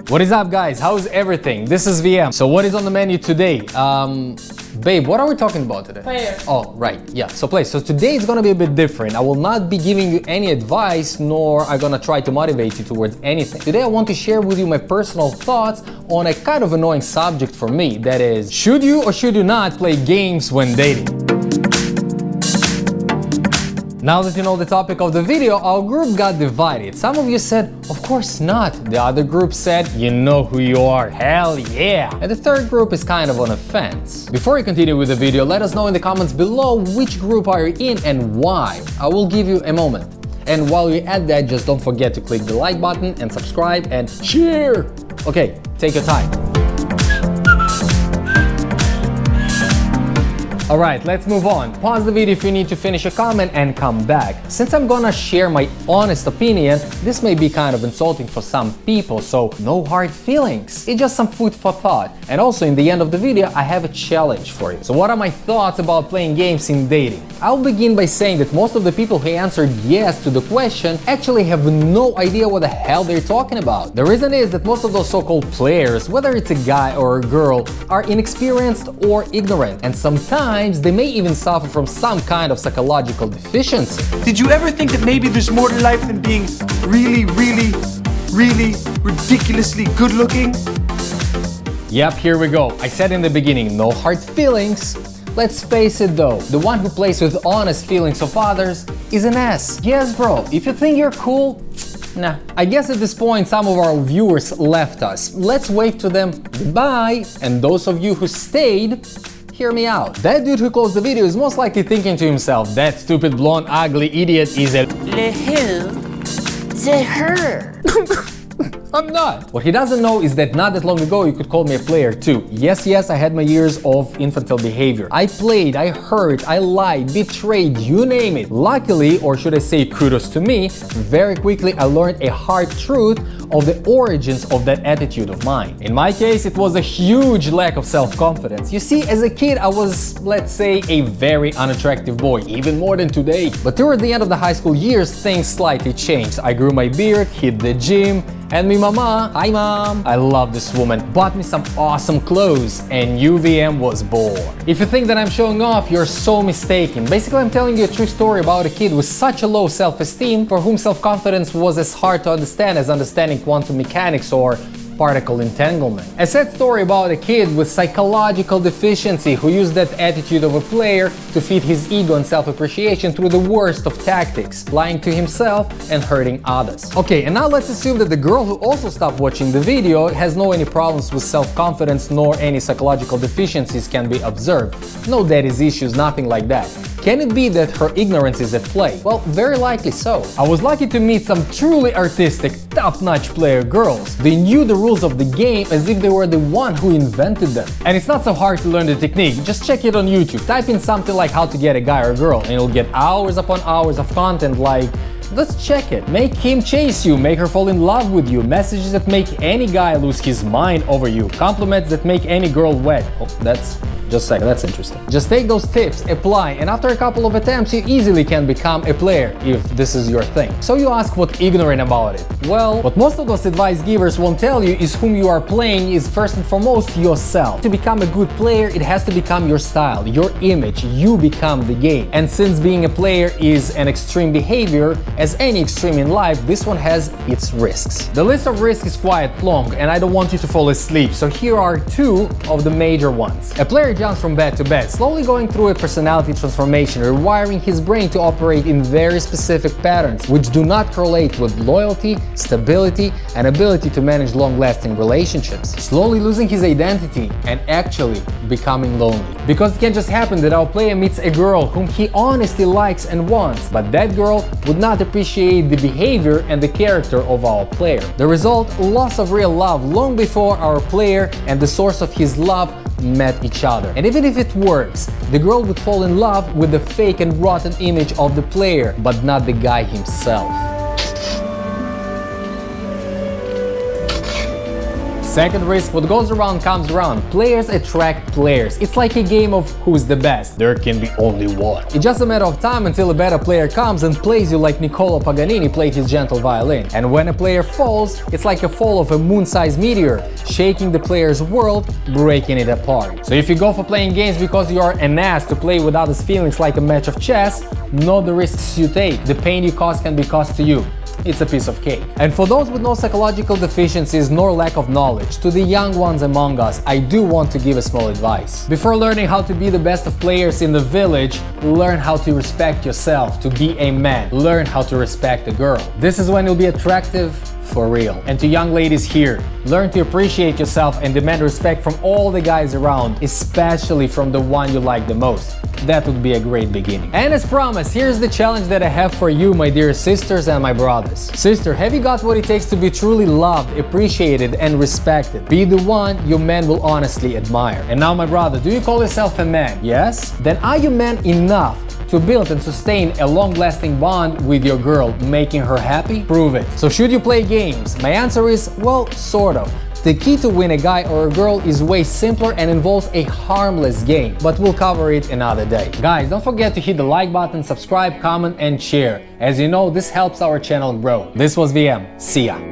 What is up, guys? How's everything? This is VM. So what is on the menu today? Babe, what are we talking about today? Player. Oh, right. Yeah, so play. So today is gonna be a bit different. I will not be giving you any advice, nor I'm gonna try to motivate you towards anything. Today I want to share with you my personal thoughts on a kind of annoying subject for me. That is, should you or should you not play games when dating? Now that you know the topic of the video, our group got divided. Some of you said, of course not. The other group said, you know who you are, hell yeah. And the third group is kind of on a fence. Before we continue with the video, let us know in the comments below which group are you in and why. I will give you a moment. And while you're at that, just don't forget to click the like button and subscribe and share. Okay, take your time. Alright, let's move on. Pause the video if you need to finish a comment and come back. Since I'm gonna share my honest opinion, this may be kind of insulting for some people, so no hard feelings. It's just some food for thought. And also in the end of the video, I have a challenge for you. So what are my thoughts about playing games in dating? I'll begin by saying that most of the people who answered yes to the question actually have no idea what the hell they're talking about. The reason is that most of those so-called players, whether it's a guy or a girl, are inexperienced or ignorant, and sometimes they may even suffer from some kind of psychological deficiency. Did you ever think that maybe there's more to life than being really ridiculously good looking? Yep, here we go. I said in the beginning, no hard feelings. Let's face it though, the one who plays with honest feelings of others is an ass. Yes, bro, if you think you're cool, nah. I guess at this point some of our viewers left us. Let's wave to them goodbye, and those of you who stayed, hear me out. That dude who closed the video is most likely thinking to himself, that stupid blonde ugly idiot is a Le who? The her. I'm not. What he doesn't know is that not that long ago you could call me a player too. Yes, I had my years of infantile behavior. I played, I hurt, I lied, betrayed, you name it. Luckily, or should I say kudos to me, very quickly I learned a hard truth of the origins of that attitude of mine. In my case, it was a huge lack of self-confidence. You see, as a kid, I was, let's say, a very unattractive boy, even more than today. But toward the end of the high school years, things slightly changed. I grew my beard, hit the gym, and me mama, hi mom, I love this woman, bought me some awesome clothes, and UVM was born. If you think that I'm showing off, you're so mistaken. Basically, I'm telling you a true story about a kid with such a low self-esteem for whom self-confidence was as hard to understand as understanding quantum mechanics or particle entanglement. A sad story about a kid with psychological deficiency who used that attitude of a player to feed his ego and self-appreciation through the worst of tactics, lying to himself and hurting others. Okay, and now let's assume that the girl who also stopped watching the video has no any problems with self-confidence nor any psychological deficiencies can be observed. No daddy's issues, nothing like that. Can it be that her ignorance is at play? Well, very likely so. I was lucky to meet some truly artistic, top-notch player girls. They knew the rules of the game as if they were the one who invented them. And it's not so hard to learn the technique, just check it on YouTube. Type in something like how to get a guy or girl and you'll get hours upon hours of content like, let's check it. Make him chase you, make her fall in love with you, messages that make any guy lose his mind over you, compliments that make any girl wet. Oh, that's just a second, that's interesting. Just take those tips, apply, and after a couple of attempts, you easily can become a player, if this is your thing. So you ask what ignorant about it? Well, what most of those advice givers won't tell you is whom you are playing is first and foremost yourself. To become a good player, it has to become your style, your image, you become the game. And since being a player is an extreme behavior, as any extreme in life, this one has its risks. The list of risks is quite long, and I don't want you to fall asleep, so here are two of the major ones. A player jumps from bed to bed, slowly going through a personality transformation, rewiring his brain to operate in very specific patterns, which do not correlate with loyalty, stability, and ability to manage long-lasting relationships. Slowly losing his identity and actually becoming lonely. Because it can just happen that our player meets a girl whom he honestly likes and wants, but that girl would not appreciate the behavior and the character of our player. The result, loss of real love long before our player and the source of his love met each other. And even if it works, the girl would fall in love with the fake and rotten image of the player, but not the guy himself. Second risk, what goes around comes around. Players attract players. It's like a game of who's the best. There can be only one. It's just a matter of time until a better player comes and plays you like Niccolò Paganini played his gentle violin. And when a player falls, it's like a fall of a moon-sized meteor, shaking the player's world, breaking it apart. So if you go for playing games because you are an ass to play with others' feelings like a match of chess, know the risks you take. The pain you cause can be cost to you. It's a piece of cake. And for those with no psychological deficiencies nor lack of knowledge, to the young ones among us, I do want to give a small advice. Before learning how to be the best of players in the village, learn how to respect yourself, to be a man. Learn how to respect a girl. This is when you'll be attractive for real. And to young ladies here, learn to appreciate yourself and demand respect from all the guys around, especially from the one you like the most. That would be a great beginning. And as promised, here's the challenge that I have for you, my dear sisters and my brothers. Sister, have you got what it takes to be truly loved, appreciated, and respected? Be the one your man will honestly admire. And now, my brother, do you call yourself a man? Yes? Then are you man enough to build and sustain a long-lasting bond with your girl, making her happy? Prove it. So should you play games? My answer is, well, sort of. The key to win a guy or a girl is way simpler and involves a harmless game, but we'll cover it another day. Guys, don't forget to hit the like button, subscribe, comment, and share. As you know, this helps our channel grow. This was VM. See ya.